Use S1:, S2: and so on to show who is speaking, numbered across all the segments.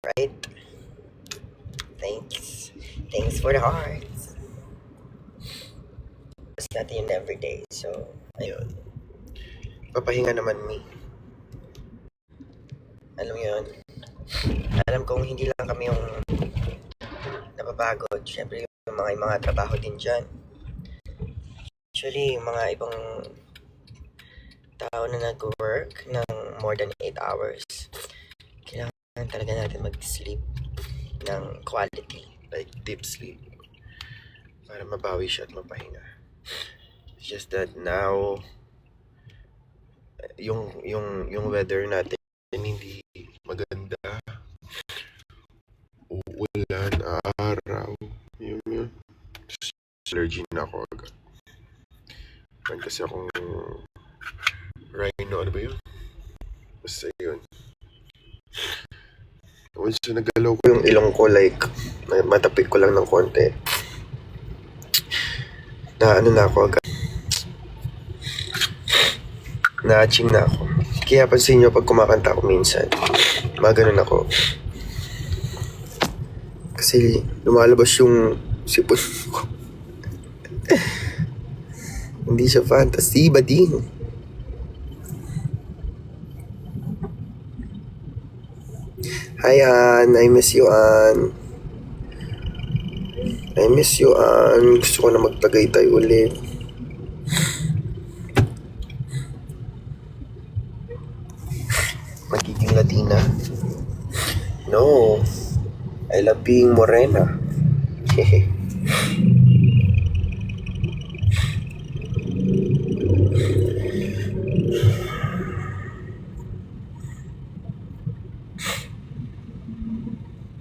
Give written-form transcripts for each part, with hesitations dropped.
S1: right? Thanks. Thanks for the hearts. It's natin yun everyday. So, ayun. Papahinga naman me. Alam mo yun? Alam kong hindi lang kami yung napapagod. Siyempre yung mga trabaho din dyan. Actually, yung mga ibang tao na nag-work ng more than 8 hours, kailangan talaga natin mag-sleep ng quality, like deep sleep, para mabawi siya at mapahinga. It's just that now, yung weather natin hindi maganda. Uulan, araw, yun. Allergy na ako agad. Meron kasi akong rhino, ano ba yun? Basta yun. So nagalaw ko yung ilong ko, like matapik ko lang ng konti. Na ano na ako agad. Na-aching na ako. Kaya pansin nyo pag kumakanta ako minsan, maganon ako. Kasi lumalabas yung sipon ko. Hindi siya fantasy, bading. Hi, Ann. I miss you, Ann. I miss you, Ann. Gusto ko na magtagaytay ulit. Magiging Latina. No. I love being morena. Hehe.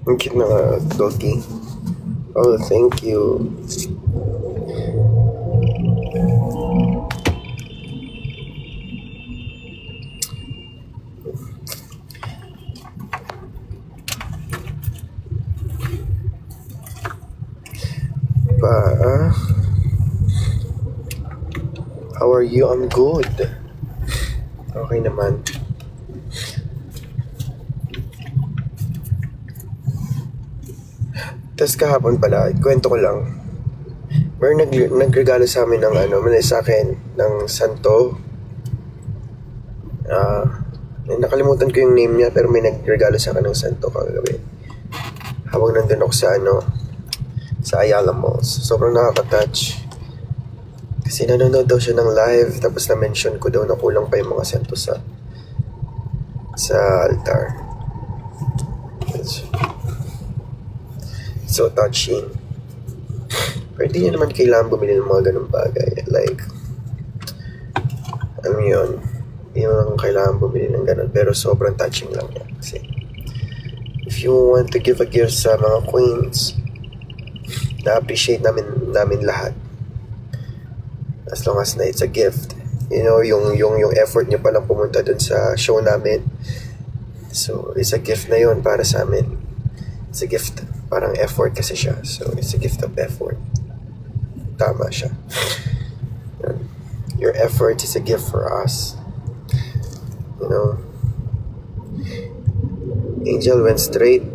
S1: Ang cute na doggy. Oh, thank you. How are you? I'm good. Okay naman. Tapos kahapon pala, kwento ko lang. May nagregalo sa amin ng sa akin, ng santo. Nakalimutan ko yung name niya, pero may nagregalo sa akin ng santo kagabi. Habang nandun ako sa Ayala Malls. Sobrang nakaka-touch. Kasi nanonood daw siya ng live, tapos na-mention ko daw na kulang pa yung mga santo sa altar. So touching. Pero di niya naman kailangan bumili ng mga ganung bagay. Like, alam mo yun, di naman kailangan bumili ng ganun. Pero sobrang touching lang yan. Kasi, if you want to give a gift sa mga queens, na-appreciate namin lahat. As long as na it's a gift. You know, yung effort niyo palang pumunta dun sa show namin. So, it's a gift na yun para sa amin. It's a gift. Parang effort kasi siya. So, it's a gift of effort. Tama siya. Your effort is a gift for us. You know? Angel went straight.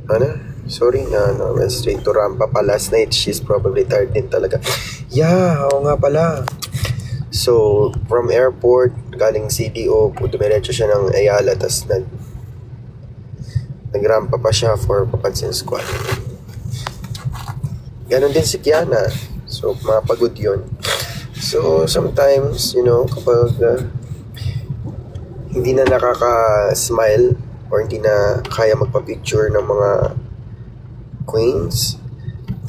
S1: Went straight to Rampa pa last night. She's probably tired din talaga. Yeah, oo nga pala. So, from airport, galing CDO, dumiretso siya ng Ayala, tas nagrampa pa siya for Papansin Squad. Ganon din si Kiana. So, mapagod yun. So, sometimes, you know, kapag hindi na nakaka-smile or hindi na kaya magpa-picture ng mga queens,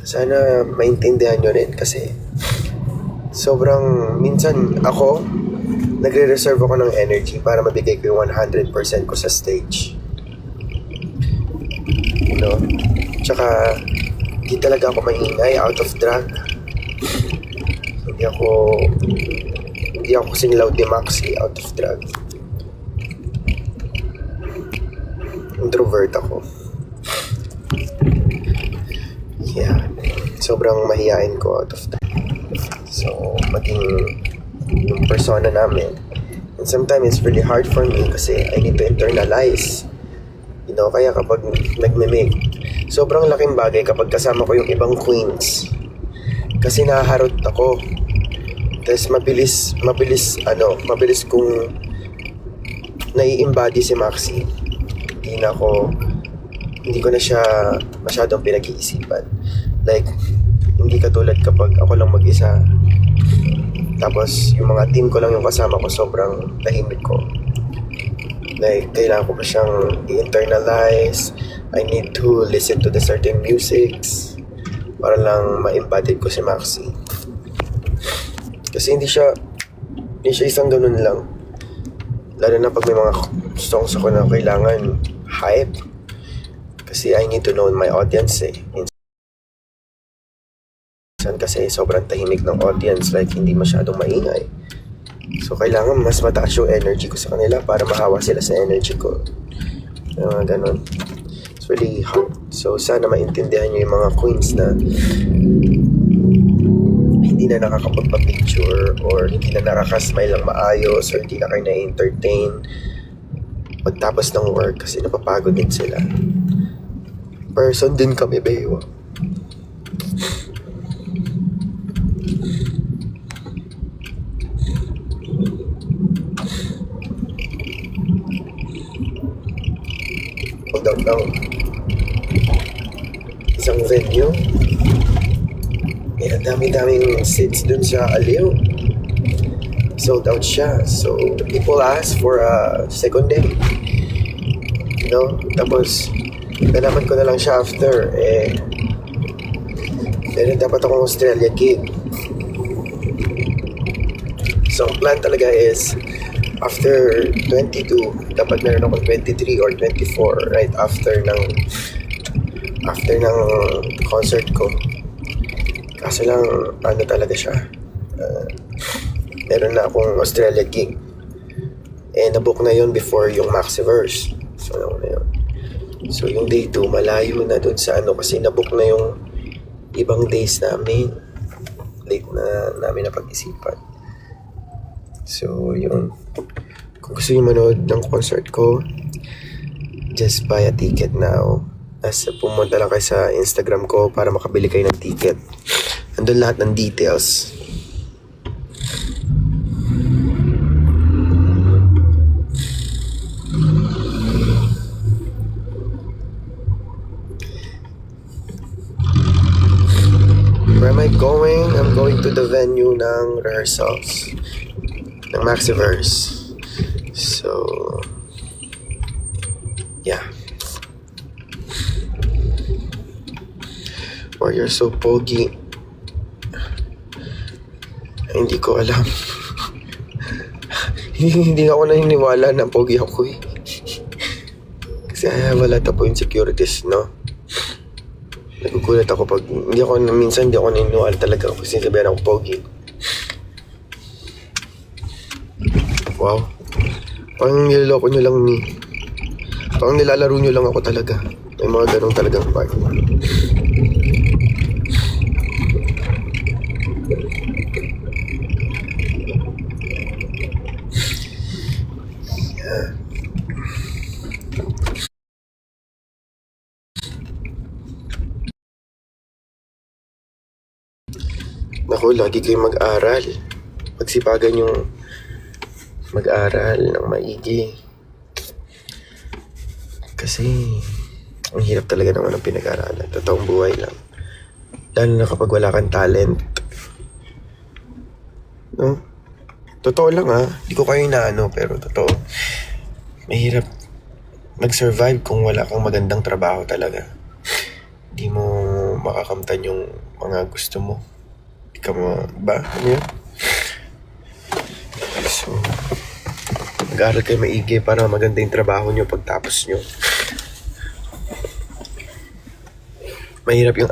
S1: sana maintindihan nyo rin kasi sobrang, minsan ako, nagre-reserve ako ng energy para mabigay ko yung 100% ko sa stage. You know? Tsaka, hindi talaga ako maingay, out of drag. Hindi ako kasing loud ni Maxi, out of drag. Introvert ako. Yeah. Sobrang mahihain ko out of drag. So, maging yung persona namin. And sometimes it's really hard for me kasi I need to internalize, you no? Kaya kapag nagme-make, sobrang laking bagay kapag kasama ko yung ibang queens. Kasi nahaharot ako. Tapos mabilis kong nai-embody si Maxi. Hindi ko na siya masyadong pinag-iisipan. Like, hindi katulad kapag ako lang mag-isa. Tapos, yung mga team ko lang yung kasama ko, sobrang tahimik ko. Like, kailangan ko pa siyang i-internalize. I need to listen to the certain musics para lang ma-embody ko si Maxi. Kasi hindi siya isang ganun lang. Lalo na pag may mga songs ako na kailangan hype. Kasi I need to know my audience eh. Minsan kasi sobrang tahimik ng audience, like hindi masyadong maingay. So kailangan mas mataas yung energy ko sa kanila para mahawa sila sa energy ko. Ganun. It's really hard. So sana maintindihan nyo yung mga queens na hindi na nakakapagpa-picture or hindi na nakakasmile lang maayos or hindi na kayo na-entertain pagtapos ng work kasi napapagod din sila. Person din kami, bayo. Hold up lang. Isang venue. Ang dami-daming seats dun sa Aliw. Sold out siya. So, people ask for a second day. Tapos, nalaman ko na lang siya after. Meron dapat akong Australia gig. So, ang plan talaga is, after 22, dapat meron akong 23 or 24 right after ng concert ko. Kaso lang, talaga siya. Meron na akong Australia gig. Nabook na yun before yung Maxiverse. So, na yun. So, yung day 2, malayo na dun sa kasi nabook na yung ibang days namin. Late na namin napag-isipan. So, yun. Kung gusto nyo manood ng concert ko, just buy a ticket now. Pumunta lang kayo sa Instagram ko para makabili kayo ng ticket. Andun lahat ng details. Where am I going? I'm going to the venue ng rehearsals ng Maxiverse. So, yeah. Or you're so pogi. Hindi ko alam. Hindi ako naniniwala na pogi ako eh. Kasi I have a lot of insecurities, no? Nagugulat ako pag minsan hindi ako naniniwala talaga kasi sabihan ako pogi. Wow. Parang niloloko nyo lang ni. Parang nilalaro nyo lang ako talaga. May mga ganong talagang part. Yeah. Naku, lagi kayong mag-aral. Pagsipagan yung mag-aral ng maigi. Kasi ang hirap talaga naman ang pinag-aralan. Totoong buhay lang. Lalo na kapag wala kang talent. No? Totoo lang Hindi ko kayo inaano, pero totoo. Mahirap mag-survive kung wala kang magandang trabaho talaga. Hindi mo makakamtan yung mga gusto mo. Hindi ka ba? Ano yun? So, mag-aaral kayo maigi para maganda yung trabaho nyo pagtapos nyo. Mahirap yung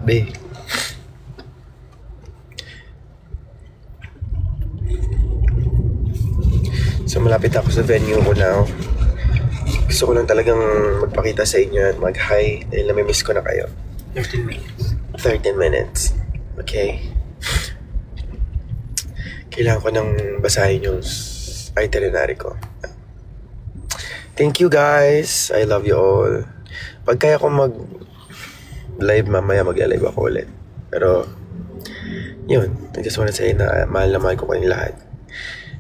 S1: be. So, malapit ako sa venue ko now. Gusto ko lang talagang magpakita sa inyo at mag-hi dahil namimiss ko na kayo.
S2: 13 minutes.
S1: 13 minutes. Okay. Kailangan ko nang basahin yung itinerary ko. Thank you guys. I love you all. Pag kaya ko mag-live mamaya, mag-live ako ulit. Pero, yun. I just wanna say na mahal ko kayong lahat.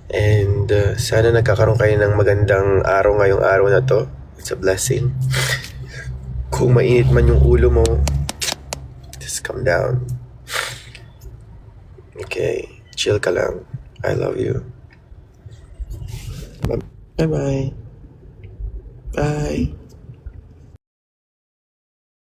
S1: And sana nagkakaroon kayo ng magandang araw ngayong araw na to. It's a blessing. Kung mainit man yung ulo mo, just calm down. Okay, chill ka lang. I love you. Bye-bye. Bye.